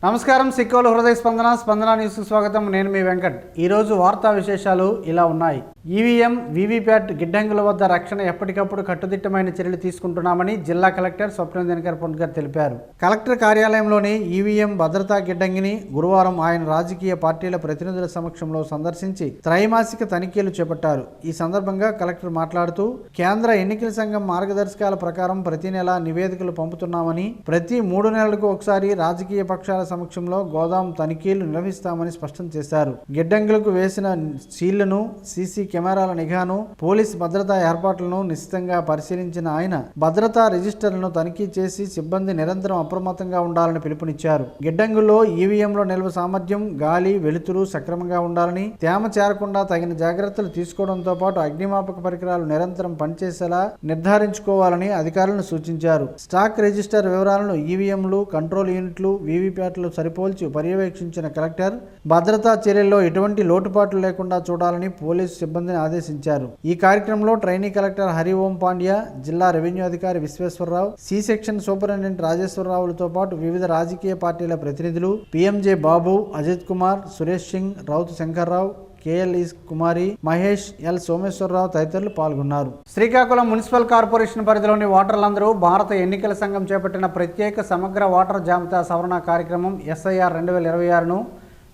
నమస్కారం. సిక్కోలు హృదయ స్పందన న్యూస్ స్వాగతం. నేను మీ వెంకట్. ఈరోజు వార్తా విశేషాలు ఇలా ఉన్నాయి. ఈవీఎం వీవీప్యాట్ గిడ్డంగుల వద్ద రక్షణ ఎప్పటికప్పుడు కట్టుదిట్టమైన చర్యలు తీసుకుంటున్నామని జిల్లా కలెక్టర్ స్వప్న దినకర్ పొన్గర్ తెలిపారు. కలెక్టర్ కార్యాలయంలోని ఈవీఎం భద్రతా గిడ్డంగిని గురువారం ఆయన రాజకీయ పార్టీల ప్రతినిధుల సమక్షంలో సందర్శించి త్రైమాసిక తనిఖీలు చేపట్టారు. ఈ సందర్భంగా కలెక్టర్ మాట్లాడుతూ కేంద్ర ఎన్నికల సంఘం మార్గదర్శకాల ప్రకారం ప్రతి నెల నివేదికలు పంపుతున్నామని, ప్రతి 3 నెలలకు ఒకసారి రాజకీయ పక్షాల సమక్షంలో గోదాం తనిఖీలు నిర్వహిస్తామని స్పష్టం చేశారు. గిడ్డంగులకు వేసిన సీళ్లను, సీసీ కెమెరాల నిఘాను, పోలీస్ భద్రతా ఏర్పాట్లను నిశితంగా పరిశీలించిన ఆయన భద్రతా రిజిస్టర్లను తనిఖీ చేసి సిబ్బంది నిరంతరం అప్రమత్తంగా ఉండాలని పిలుపునిచ్చారు. గిడ్డంగుల్లో ఈవీఎంలో నిల్వ సామర్థ్యం, గాలి, వెలుతురు సక్రమంగా ఉండాలని, తేమ చేరకుండా తగిన జాగ్రత్తలు తీసుకోవడంతో పాటు అగ్నిమాపక పరికరాలు నిరంతరం పనిచేసేలా నిర్ధారించుకోవాలని అధికారులను సూచించారు. స్టాక్ రిజిస్టర్ వివరాలను ఈవీఎంలు, కంట్రోల్ యూనిట్లు, వీవీప్యాట్లు సరిపోల్చి పర్యవేక్షించిన కలెక్టర్ భద్రతా చర్యల్లో ఎటువంటి లోటుపాట్లు లేకుండా చూడాలని పోలీసు సిబ్బందిని ఆదేశించారు. ఈ కార్యక్రమంలో ట్రైనీ కలెక్టర్ హరి ఓం పాండ్యా, జిల్లా రెవెన్యూ అధికారి విశ్వేశ్వరరావు, సి సెక్షన్ సూపరింటెండెంట్ రాజేశ్వరరావులతో పాటు వివిధ రాజకీయ పార్టీల ప్రతినిధులు, పిఎంజే బాబు, అజిత్ కుమార్, సురేష్ సింగ్, రౌత్ శంకర్రావు, కేఎల్ కుమారి, మహేష్, ఎల్ సోమేశ్వరరావు తదితరులు పాల్గొన్నారు. శ్రీకాకుళం మున్సిపల్ కార్పొరేషన్ పరిధిలోని ఓటర్లందరూ భారత ఎన్నికల సంఘం చేపట్టిన ప్రత్యేక సమగ్ర ఓటర్ జాబితా సవరణ కార్యక్రమం SIR 2026ను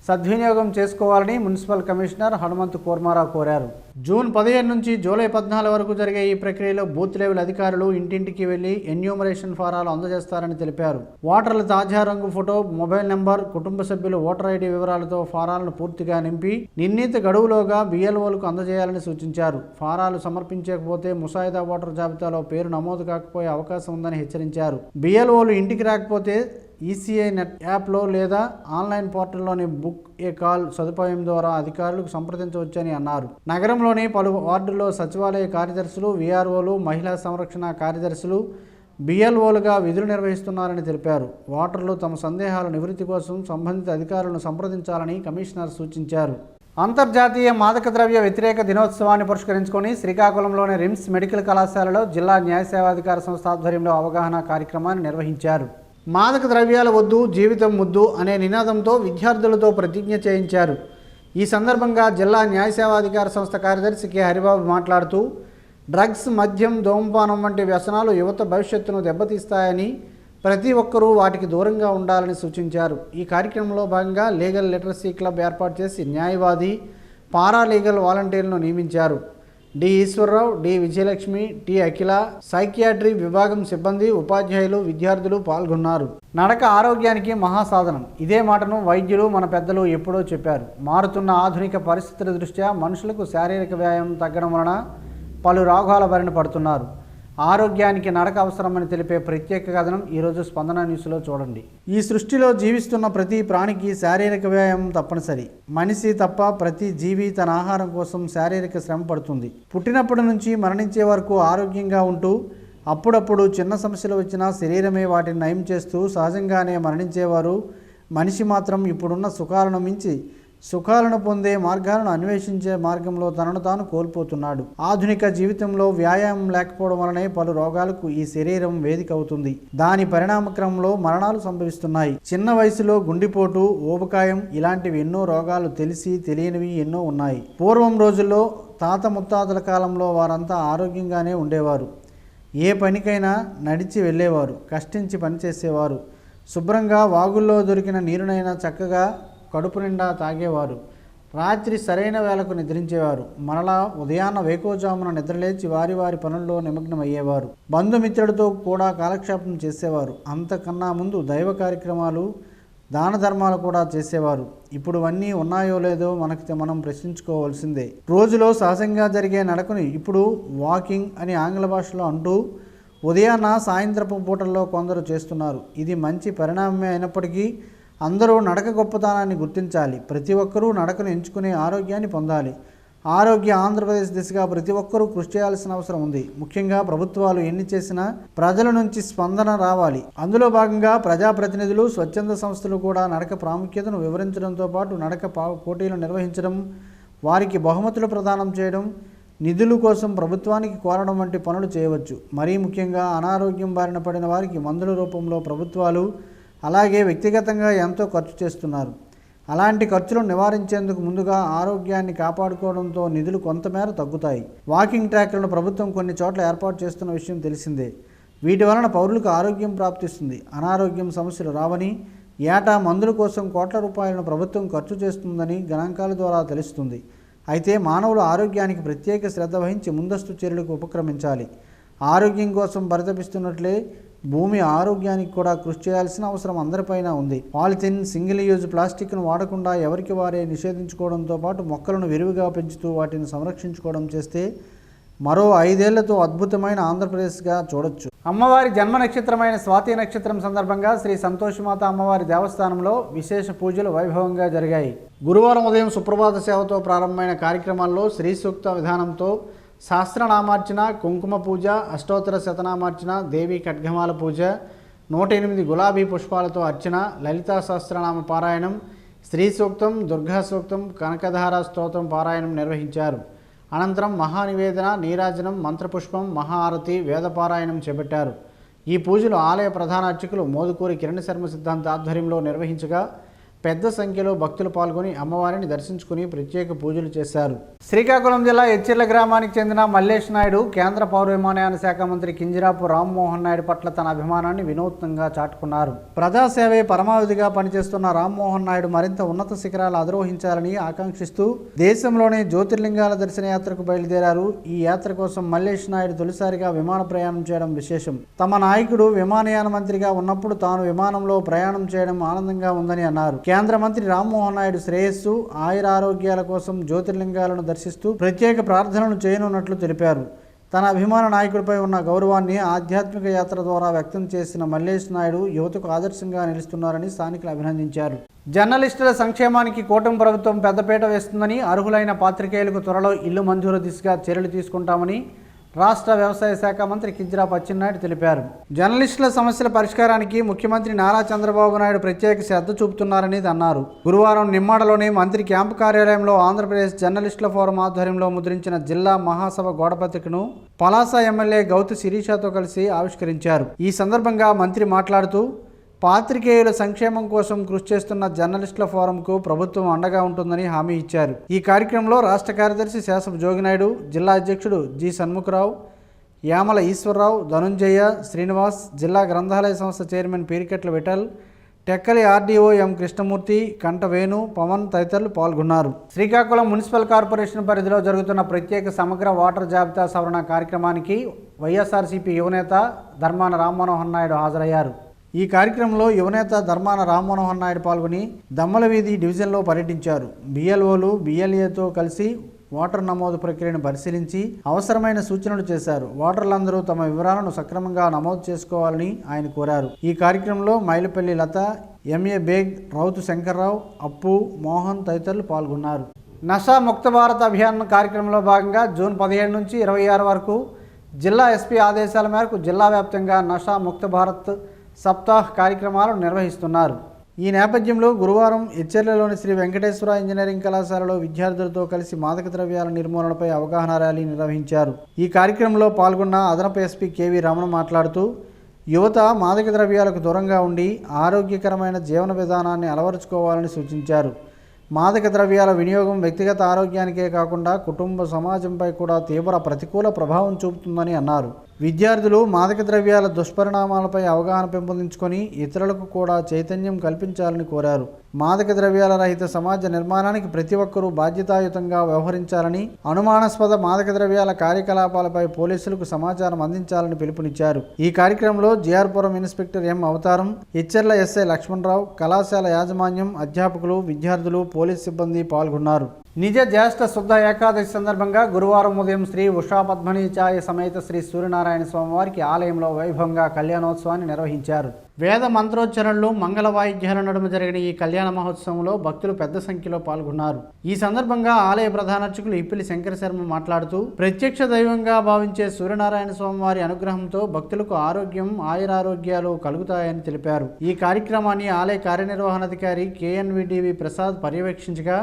సద్వినియోగం చేసుకోవాలని మున్సిపల్ కమిషనర్ హనుమంతు కోర్మారావు కోరారు. జూన్ 15 నుంచి జూలై 14 వరకు జరిగే ఈ ప్రక్రియలో బూత్ లెవెల్ అధికారులు ఇంటింటికి వెళ్లి ఎన్యూమరేషన్ ఫారాలు అందజేస్తారని తెలిపారు. ఓటర్ల తాజా రంగు ఫోటో, మొబైల్ నెంబర్, కుటుంబ సభ్యులు ఓటర్ ఐడి వివరాలతో ఫారాలను పూర్తిగా నింపి నిర్ణీత గడువులోగా BLOలకు అందజేయాలని సూచించారు. ఫారాలు సమర్పించకపోతే ముసాయిదా ఓటర్ జాబితాలో పేరు నమోదు కాకపోయే అవకాశం ఉందని హెచ్చరించారు. BLOలు ఇంటికి రాకపోతే ECI నెట్ యాప్లో లేదా ఆన్లైన్ పోర్టల్లోని బుక్ ఏ కాల్ సదుపాయం ద్వారా అధికారులకు సంప్రదించవచ్చని అన్నారు. నగరంలోని పలు వార్డుల్లో సచివాలయ కార్యదర్శులు, VROలు, మహిళా సంరక్షణ కార్యదర్శులు BLOలుగా విధులు నిర్వహిస్తున్నారని తెలిపారు. ఓటర్లు తమ సందేహాల నివృత్తి కోసం సంబంధిత అధికారులను సంప్రదించాలని కమిషనర్ సూచించారు. అంతర్జాతీయ మాదక ద్రవ్య వ్యతిరేక దినోత్సవాన్ని పురస్కరించుకొని శ్రీకాకుళంలోని రిమ్స్ మెడికల్ కళాశాలలో జిల్లా న్యాయ సేవాధికార సంస్థ ఆధ్వర్యంలో అవగాహన కార్యక్రమాన్ని నిర్వహించారు. మాదక ద్రవ్యాల వద్దు, జీవితం ముద్దు అనే నినాదంతో విద్యార్థులతో ప్రతిజ్ఞ చేయించారు. ఈ సందర్భంగా జిల్లా న్యాయ సేవాధికార సంస్థ కార్యదర్శి కె హరిబాబు మాట్లాడుతూ డ్రగ్స్, మద్యం, ధూమపానం వంటి వ్యసనాలు యువత భవిష్యత్తును దెబ్బతీస్తాయని, ప్రతి ఒక్కరూ వాటికి దూరంగా ఉండాలని సూచించారు. ఈ కార్యక్రమంలో భాగంగా లీగల్ లిటరసీ క్లబ్ ఏర్పాటు చేసి న్యాయవాది, పారాలీగల్ వాలంటీర్లను నియమించారు. D Eswararao, D Vijayalakshmi, T Akhila, psychiatry విభాగం సిబ్బంది, ఉపాధ్యాయులు, విద్యార్థులు పాల్గొన్నారు. నడక ఆరోగ్యానికి మహాసాధనం. ఇదే మాటను వైద్యులు, మన పెద్దలు ఎప్పుడో చెప్పారు. మారుతున్న ఆధునిక పరిస్థితుల దృష్ట్యా మనుషులకు శారీరక వ్యాయామం తగ్గడం వలన పలు రోగాల బారిన పడుతున్నారు. ఆరోగ్యానికి నడక అవసరమని తెలిపే ప్రత్యేక కథనం ఈరోజు స్పందన న్యూస్లో చూడండి. ఈ సృష్టిలో జీవిస్తున్న ప్రతి ప్రాణికి శారీరక వ్యాయామం తప్పనిసరి. మనిషి తప్ప ప్రతి జీవి తన ఆహారం కోసం శారీరక శ్రమ పడుతుంది. పుట్టినప్పటి నుంచి మరణించే వరకు ఆరోగ్యంగా ఉంటూ అప్పుడప్పుడు చిన్న సమస్యలు వచ్చినా శరీరమే వాటిని నయం చేస్తూ సహజంగానే మరణించేవారు మనిషి మాత్రం ఇప్పుడున్న సుఖాలను మించి సుఖాలను పొందే మార్గాలను అన్వేషించే మార్గంలో తనను తాను కోల్పోతున్నాడు. ఆధునిక జీవితంలో వ్యాయామం లేకపోవడం వలనే పలు రోగాలకు ఈ శరీరం వేదిక అవుతుంది. దాని పరిణామక్రమంలో మరణాలు సంభవిస్తున్నాయి. చిన్న వయసులో గుండెపోటు, ఊబకాయం ఇలాంటివి ఎన్నో రోగాలు తెలిసి తెలియనివి ఎన్నో ఉన్నాయి. పూర్వం రోజుల్లో తాత ముత్తాతల కాలంలో వారంతా ఆరోగ్యంగానే ఉండేవారు. ఏ పనికైనా నడిచి వెళ్ళేవారు, కష్టించి పనిచేసేవారు. శుభ్రంగా వాగుల్లో దొరికిన నీరునైనా చక్కగా కడుపు నిండా తాగేవారు. రాత్రి సరైన వేళకు నిద్రించేవారు. మరలా ఉదయాన్న వేకోజామున నిద్రలేచి వారి వారి పనుల్లో నిమగ్నమయ్యేవారు. బంధుమిత్రులతో కూడా కాలక్షేపం చేసేవారు. అంతకన్నా ముందు దైవ కార్యక్రమాలు, దాన ధర్మాలు కూడా చేసేవారు. ఇప్పుడు అన్నీ ఉన్నాయో లేదో మనం ప్రశ్నించుకోవాల్సిందే. రోజులో సహజంగా జరిగే నడకను ఇప్పుడు వాకింగ్ అని ఆంగ్ల భాషలో అంటూ ఉదయాన్న, సాయంత్రపు పూటల్లో కొందరు చేస్తున్నారు. ఇది మంచి పరిణామమే అయినప్పటికీ అందరూ నడక గొప్పతనాన్ని గుర్తించాలి. ప్రతి ఒక్కరూ నడకను ఎంచుకునే ఆరోగ్యాన్ని పొందాలి. ఆరోగ్య ఆంధ్రప్రదేశ్ దిశగా ప్రతి ఒక్కరూ కృషి చేయాల్సిన అవసరం ఉంది. ముఖ్యంగా ప్రభుత్వాలు ఎన్ని చేసినా ప్రజల నుంచి స్పందన రావాలి. అందులో భాగంగా ప్రజాప్రతినిధులు, స్వచ్ఛంద సంస్థలు కూడా నడక ప్రాముఖ్యతను వివరించడంతో పాటు నడక పోటీలు నిర్వహించడం, వారికి బహుమతులు ప్రదానం చేయడం, నిధుల కోసం ప్రభుత్వానికి కోరడం వంటి పనులు చేయవచ్చు. మరీ ముఖ్యంగా అనారోగ్యం బారిన పడిన వారికి మందుల రూపంలో ప్రభుత్వాలు అలాగే వ్యక్తిగతంగా ఎంతో ఖర్చు చేస్తున్నారు. అలాంటి ఖర్చులను నివారించేందుకు ముందుగా ఆరోగ్యాన్ని కాపాడుకోవడంతో నిధులు కొంతమేర తగ్గుతాయి. వాకింగ్ ట్రాక్లను ప్రభుత్వం కొన్ని చోట్ల ఏర్పాటు చేస్తున్న విషయం తెలిసిందే. వీటి వలన పౌరులకు ఆరోగ్యం ప్రాప్తిస్తుంది, అనారోగ్యం సమస్యలు రావని, ఏటా మందుల కోసం కోట్ల రూపాయలను ప్రభుత్వం ఖర్చు చేస్తుందని గణాంకాల ద్వారా తెలుస్తుంది. అయితే మానవుల ఆరోగ్యానికి ప్రత్యేక శ్రద్ధ వహించి ముందస్తు చర్యలకు ఉపక్రమించాలి. ఆరోగ్యం కోసం పరితపిస్తున్నట్లే భూమి ఆరోగ్యానికి కూడా కృషి చేయాల్సిన అవసరం అందరిపైన ఉంది. పాలిథిన్, సింగిల్ యూజ్ ప్లాస్టిక్ను వాడకుండా ఎవరికి వారే నిషేధించుకోవడంతో పాటు మొక్కలను విరివిగా పెంచుతూ వాటిని సంరక్షించుకోవడం చేస్తే మరో 5 ఏళ్లతో అద్భుతమైన ఆంధ్రప్రదేశ్గా చూడొచ్చు. అమ్మవారి జన్మ నక్షత్రమైన స్వాతి నక్షత్రం సందర్భంగా శ్రీ సంతోషమాత అమ్మవారి దేవస్థానంలో విశేష పూజలు వైభవంగా జరిగాయి. గురువారం ఉదయం సుప్రభాత సేవతో ప్రారంభమైన కార్యక్రమాల్లో శ్రీ సూక్త విధానంతో సహస్రనామార్చన, కుంకుమ పూజ, అష్టోత్తర శతనామార్చన, దేవి ఖడ్గమాల పూజ, 108 గులాబీ పుష్పాలతో అర్చన, లలితా సహస్రనామ పారాయణం, శ్రీ సూక్తం, దుర్గా సూక్తం, కనకధార స్తోత్రం పారాయణం నిర్వహించారు. అనంతరం మహానివేదన, నీరాజనం, మంత్రపుష్పం, మహాఆరతి, వేదపారాయణం చేపట్టారు. ఈ పూజలు ఆలయ ప్రధాన అర్చకులు మోదుకూరి కిరణ్ శర్మ సిద్ధాంత ఆధ్వర్యంలో నిర్వహించగా పెద్ద సంఖ్యలో భక్తులు పాల్గొని అమ్మవారిని దర్శించుకుని ప్రత్యేక పూజలు చేశారు. శ్రీకాకుళం జిల్లా ఎచ్చెర్ల గ్రామానికి చెందిన మల్లేష్ నాయుడు కేంద్ర పౌర విమానయాన శాఖ మంత్రి కింజరాపు రామ్మోహన్ నాయుడు పట్ల తన అభిమానాన్ని వినూత్నంగా చాటుకున్నారు. ప్రజాసేవే పరమావధిగా పనిచేస్తున్న రామ్మోహన్ నాయుడు మరింత ఉన్నత శిఖరాలు అధిరోహించాలని ఆకాంక్షిస్తూ దేశంలోనే జ్యోతిర్లింగాల దర్శన యాత్రకు బయలుదేరారు. ఈ యాత్ర కోసం మల్లేష్ నాయుడు తొలిసారిగా విమాన ప్రయాణం చేయడం విశేషం. తమ నాయకుడు విమానయాన మంత్రిగా ఉన్నప్పుడు తాను విమానంలో ప్రయాణం చేయడం ఆనందంగా ఉందని అన్నారు. కేంద్ర మంత్రి రామ్మోహన్ నాయుడు శ్రేయస్సు, ఆయురారోగ్యాల కోసం జ్యోతిర్లింగాలను దర్శిస్తూ ప్రత్యేక ప్రార్థనలు చేయనున్నట్లు తెలిపారు. తన అభిమాన నాయకుడిపై ఉన్న గౌరవాన్ని ఆధ్యాత్మిక యాత్ర ద్వారా వ్యక్తం చేసిన మల్లేష్ నాయుడు యువతకు ఆదర్శంగా నిలుస్తున్నారని స్థానికులు అభినందించారు. జర్నలిస్టుల సంక్షేమానికి కూటమి ప్రభుత్వం పెద్దపీట వేస్తుందని, అర్హులైన పాత్రికేయులకు త్వరలో ఇల్లు మంజూరు దిశగా చర్యలు తీసుకుంటామని రాష్ట్ర వ్యవసాయ శాఖ మంత్రి కింజరాపు అచ్చెన్నాయుడు తెలిపారు. జర్నలిస్టుల సమస్యల పరిష్కారానికి ముఖ్యమంత్రి నారా చంద్రబాబు నాయుడు ప్రత్యేక శ్రద్ధ చూపుతున్నారని అన్నారు. గురువారం నిమ్మాడలోని మంత్రి క్యాంపు కార్యాలయంలో ఆంధ్రప్రదేశ్ జర్నలిస్టుల ఫోరం ఆధ్వర్యంలో ముద్రించిన జిల్లా మహాసభ గోడపత్రికను పలాస ఎమ్మెల్యే గౌతు శిరీషతో కలిసి ఆవిష్కరించారు. ఈ సందర్భంగా మంత్రి మాట్లాడుతూ పాత్రికేయుల సంక్షేమం కోసం కృషి చేస్తున్న జర్నలిస్టుల ఫోరంకు ప్రభుత్వం అండగా ఉంటుందని హామీ ఇచ్చారు. ఈ కార్యక్రమంలో రాష్ట్ర కార్యదర్శి శాసపు జోగినాయుడు, జిల్లా అధ్యక్షుడు జి సన్ముఖరావు, యామల ఈశ్వరరావు, ధనుంజయ, శ్రీనివాస్, జిల్లా గ్రంథాలయ సంస్థ chairman Peeriketla Vithal, Tekkali RDO M Krishnamurthy, Kanta Venu, Pawan తదితరులు పాల్గొన్నారు. శ్రీకాకుళం మున్సిపల్ కార్పొరేషన్ పరిధిలో జరుగుతున్న ప్రత్యేక సమగ్ర ఓటర్ జాబితా సవరణ కార్యక్రమానికి వైఎస్ఆర్సీపీ యువనేత ధర్మాన రామ్మనోహర్ నాయుడు హాజరయ్యారు. ఈ కార్యక్రమంలో యువనేత ధర్మాన రామ్మనోహర్ నాయుడు పాల్గొని దమ్మలవీధి డివిజన్లో పర్యటించారు. బిఎల్ఓలు, బిఎల్ఏతో కలిసి ఓటర్ నమోదు ప్రక్రియను పరిశీలించి అవసరమైన సూచనలు చేశారు. ఓటర్లందరూ తమ వివరాలను సక్రమంగా నమోదు చేసుకోవాలని ఆయన కోరారు. ఈ కార్యక్రమంలో మైలపల్లి లత, ఎంఏ బేగ్, రౌతు శంకర్రావు, అప్పు, మోహన్ తదితరులు పాల్గొన్నారు. నషా ముక్త భారత్ అభియాన్ కార్యక్రమంలో భాగంగా జూన్ 17 నుంచి 26 వరకు జిల్లా ఎస్పీ ఆదేశాల మేరకు జిల్లా వ్యాప్తంగా నషా ముక్త భారత్ సప్తాహ్ కార్యక్రమాలు నిర్వహిస్తున్నారు. ఈ నేపథ్యంలో గురువారం ఎచ్చెర్లలోని శ్రీ వెంకటేశ్వర ఇంజనీరింగ్ కళాశాలలో విద్యార్థులతో కలిసి మాదక ద్రవ్యాల నిర్మూలనపై అవగాహన ర్యాలీ నిర్వహించారు. ఈ కార్యక్రమంలో పాల్గొన్న అదనపు ఎస్పీ కేవీ రమణ మాట్లాడుతూ యువత మాదక ద్రవ్యాలకు దూరంగా ఉండి ఆరోగ్యకరమైన జీవన విధానాన్ని అలవరుచుకోవాలని సూచించారు. మాదక ద్రవ్యాల వినియోగం వ్యక్తిగత ఆరోగ్యానికే కాకుండా కుటుంబ సమాజంపై కూడా తీవ్ర ప్రతికూల ప్రభావం చూపుతుందని అన్నారు. విద్యార్థులు మాదక ద్రవ్యాల దుష్పరిణామాలపై అవగాహన పెంపొందించుకొని ఇతరులకు కూడా చైతన్యం కల్పించాలని కోరారు. మాదక ద్రవ్యాల రహిత సమాజ నిర్మాణానికి ప్రతి ఒక్కరూ బాధ్యతాయుతంగా వ్యవహరించాలని, అనుమానాస్పద మాదక ద్రవ్యాల కార్యకలాపాలపై పోలీసులకు సమాచారం అందించాలని పిలుపునిచ్చారు. ఈ కార్యక్రమంలో జిఆర్పురం ఇన్స్పెక్టర్ ఎం అవతారం, ఎచ్చెర్ల ఎస్ఐ లక్ష్మణరావు, కళాశాల యాజమాన్యం, అధ్యాపకులు, విద్యార్థులు, పోలీస్ సిబ్బంది పాల్గొన్నారు. నిజ జ్యేష్ఠ శుద్ధ ఏకాదశి సందర్భంగా గురువారం ఉదయం శ్రీ ఉషా పద్మనీచాయ సమేత శ్రీ సూర్యనారాయణ స్వామివారికి ఆలయంలో వైభవంగా కళ్యాణోత్సవాన్ని నిర్వహించారు. వేద మంత్రోచ్చరణలు, మంగళ వాయిద్యాల నడుమ జరిగిన ఈ కళ్యాణ మహోత్సవంలో భక్తులు పెద్ద సంఖ్యలో పాల్గొన్నారు. ఈ సందర్భంగా ఆలయ ప్రధానార్చకులు ఇప్పిలి శంకర శర్మ మాట్లాడుతూ ప్రత్యక్ష దైవంగా భావించే సూర్యనారాయణ స్వామివారి అనుగ్రహంతో భక్తులకు ఆరోగ్యం, ఆయురారోగ్యాలు కలుగుతాయని తెలిపారు. ఈ కార్యక్రమాన్ని ఆలయ కార్యనిర్వహణాధికారి కేఎన్విడివి ప్రసాద్ పర్యవేక్షించగా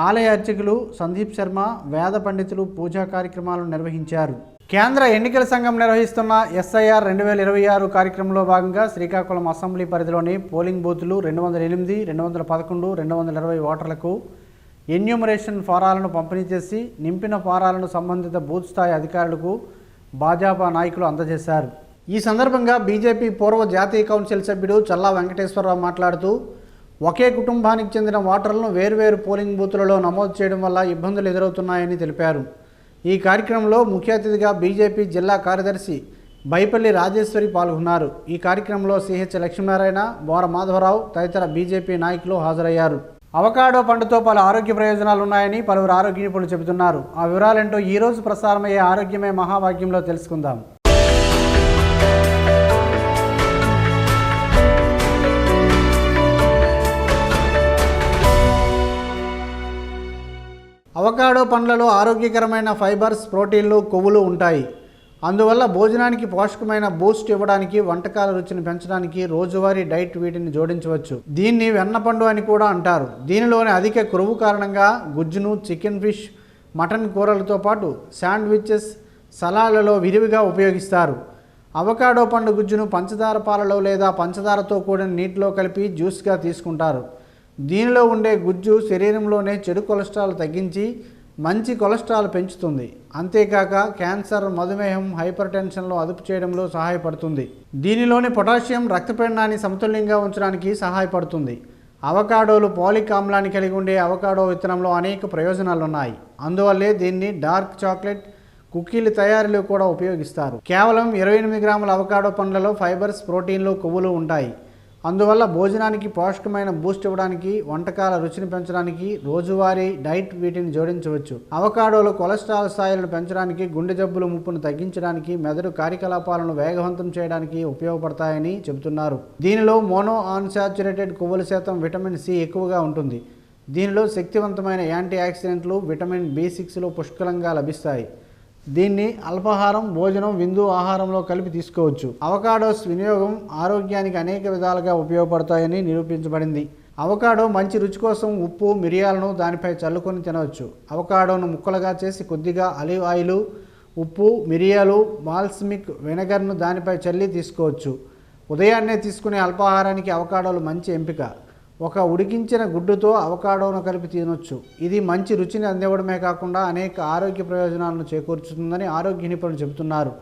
ఆలయ అర్చకులు సందీప్ శర్మ, వేద పండితులు పూజా కార్యక్రమాలను నిర్వహించారు. కేంద్ర ఎన్నికల సంఘం నిర్వహిస్తున్న ఎస్ఐఆర్ 2026 కార్యక్రమంలో భాగంగా శ్రీకాకుళం అసెంబ్లీ పరిధిలోని పోలింగ్ బూతులు 208, 211, 220 ఓటర్లకు ఎన్యూమరేషన్ ఫారాలను పంపిణీ చేసి నింపిన ఫారాలను సంబంధిత బూత్ స్థాయి అధికారులకు భాజపా నాయకులు అందజేశారు. ఈ సందర్భంగా బీజేపీ పూర్వ జాతీయ కౌన్సిల్ సభ్యుడు చల్లా వెంకటేశ్వరరావు మాట్లాడుతూ ఒకే కుటుంబానికి చెందిన ఓటర్లను వేర్వేరు పోలింగ్ బూతులలో నమోదు చేయడం వల్ల ఇబ్బందులు ఎదురవుతున్నాయని తెలిపారు. ఈ కార్యక్రమంలో ముఖ్య అతిథిగా బీజేపీ జిల్లా కార్యదర్శి బైపల్లి రాజేశ్వరి పాల్గొన్నారు. ఈ కార్యక్రమంలో సిహెచ్ లక్ష్మీనారాయణ, బోర మాధవరావు తదితర బీజేపీ నాయకులు హాజరయ్యారు. అవకాడో పండుతో పలు ఆరోగ్య ప్రయోజనాలు ఉన్నాయని పలువురు ఆరోగ్య నిపుణులు చెబుతున్నారు. ఆ వివరాలేంటో ఈరోజు ప్రసారమయ్యే ఆరోగ్యమే మహాభాగ్యంలో తెలుసుకుందాం. అవకాడో పండ్లలో ఆరోగ్యకరమైన ఫైబర్స్, ప్రోటీన్లు, కొవ్వులు ఉంటాయి. అందువల్ల భోజనానికి పోషకమైన బూస్ట్ ఇవ్వడానికి, వంటకాల రుచిని పెంచడానికి రోజువారీ డైట్ వీటిని జోడించవచ్చు. దీన్ని వెన్నపండు అని కూడా అంటారు. దీనిలోని అధిక కొవ్వు కారణంగా గుజ్జును చికెన్, ఫిష్, మటన్ కూరలతో పాటు శాండ్విచెస్, సలాడ్లలో విరివిగా ఉపయోగిస్తారు. అవకాడో పండు గుజ్జును పంచదార పాలలో లేదా పంచదారతో కూడిన నీటిలో కలిపి జ్యూస్గా తీసుకుంటారు. దీనిలో ఉండే గుజ్జు శరీరంలోనే చెడు కొలెస్ట్రాల్ తగ్గించి మంచి కొలెస్ట్రాల్ పెంచుతుంది. అంతేకాక క్యాన్సర్, మధుమేహం, హైపర్ టెన్షన్లో అదుపు చేయడంలో సహాయపడుతుంది. దీనిలోని పొటాషియం రక్తపీడనాన్ని సమతుల్యంగా ఉంచడానికి సహాయపడుతుంది. అవకాడోలు పాలిక్ ఆమ్లాన్ని కలిగి ఉండే అవకాడో విత్తనంలో అనేక ప్రయోజనాలు ఉన్నాయి. అందువల్లే దీన్ని డార్క్ చాక్లెట్, కుకీల తయారీలో కూడా ఉపయోగిస్తారు. కేవలం 28 గ్రాముల అవకాడో పండ్లలో ఫైబర్స్, ప్రోటీన్లు, కొవ్వులు ఉంటాయి. అందువల్ల భోజనానికి పోషకమైన బూస్ట్ ఇవ్వడానికి, వంటకాల రుచిని పెంచడానికి రోజువారీ డైట్ వీటిని జోడించవచ్చు. అవకాడోలు కొలెస్ట్రాల్ స్థాయిలను పెంచడానికి, గుండె జబ్బుల ముప్పును తగ్గించడానికి, మెదడు కార్యకలాపాలను వేగవంతం చేయడానికి ఉపయోగపడతాయని చెబుతున్నారు. దీనిలో మోనో అన్సాచురేటెడ్ కొవ్వుల శాతం విటమిన్ సి ఎక్కువగా ఉంటుంది. దీనిలో శక్తివంతమైన యాంటీ ఆక్సిడెంట్లు, విటమిన్ B6లు పుష్కలంగా లభిస్తాయి. దీన్ని అల్పాహారం, భోజనం, విందు ఆహారంలో కలిపి తీసుకోవచ్చు. అవకాడోస్ వినియోగం ఆరోగ్యానికి అనేక విధాలుగా ఉపయోగపడతాయని నిరూపించబడింది. అవకాడో మంచి రుచి కోసం ఉప్పు, మిరియాలను దానిపై చల్లుకొని తినవచ్చు. అవకాడోను ముక్కలుగా చేసి కొద్దిగా ఆలివ్ ఆయిల్, ఉప్పు, మిరియాలు, బాల్సమిక్ వెనిగర్ను దానిపై చల్లి తీసుకోవచ్చు. ఉదయాన్నే తీసుకునే అల్పాహారానికి అవకాడోలు మంచి ఎంపిక. ఒక ఉడికించిన గుడ్డుతో అవకాడోను కలిపి తినొచ్చు. ఇది మంచి రుచిని అందివ్వడమే కాకుండా అనేక ఆరోగ్య ప్రయోజనాలను చేకూర్చుతుందని ఆరోగ్య నిపుణులు చెబుతున్నారు.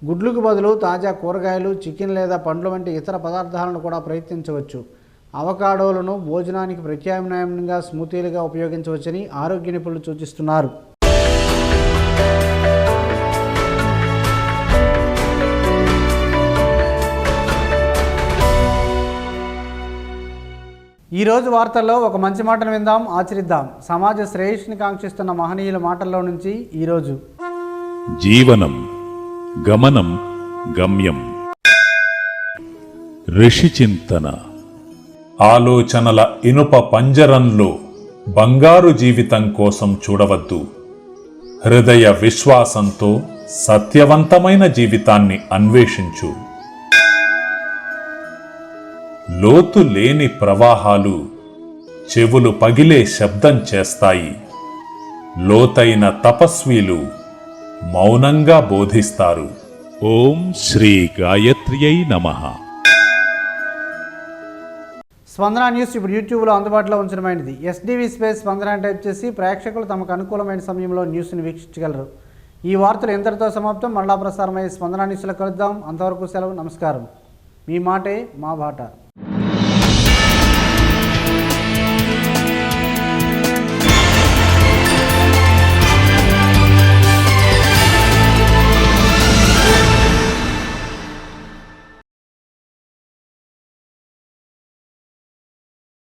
గుడ్లకు బదులు తాజా కూరగాయలు, చికెన్ లేదా పండ్లు వంటి ఇతర పదార్థాలను కూడా ప్రయత్నించవచ్చు. అవకాడోలను భోజనానికి ప్రత్యామ్నాయంగా స్మూతీలుగా ఉపయోగించవచ్చని ఆరోగ్య నిపుణులు సూచిస్తున్నారు. ఈరోజు వార్తల్లో ఒక మంచి మాటను విందాం, ఆచరిద్దాం. సమాజ శ్రేయస్సుని కాంక్షిస్తున్న మహనీయుల మాటల్లో నుంచి ఈరోజు. జీవనం గమనం గమ్యం. ఋషి చింతన. ఆలోచనల ఇనుప పంజరంలో బంగారు జీవితం కోసం చూడవద్దు. హృదయ విశ్వాసంతో సత్యవంతమైన జీవితాన్ని అన్వేషించు. లోతు లేని ప్రవాహాలు చెవులు పగిలే శబ్దం చేస్తాయి. లోతైన తపస్వీలు మౌనంగా బోధిస్తారు. ఓం శ్రీ గాయత్ర్యై నమః. స్పందన న్యూస్ ఇప్పుడు యూట్యూబ్లో అందుబాటులో ఉంచడమైనది. SDV స్పేస్ స్పందన టైప్ చేసి ప్రేక్షకులు తమకు అనుకూలమైన సమయంలో న్యూస్ని వీక్షించగలరు. ఈ వార్తలు ఎంతటితో సమాప్తం. మరలా ప్రసారమయ్యే స్పందన న్యూస్లో కలుద్దాం. అంతవరకు సెలవు. నమస్కారం. మీ మాటే మా బాట.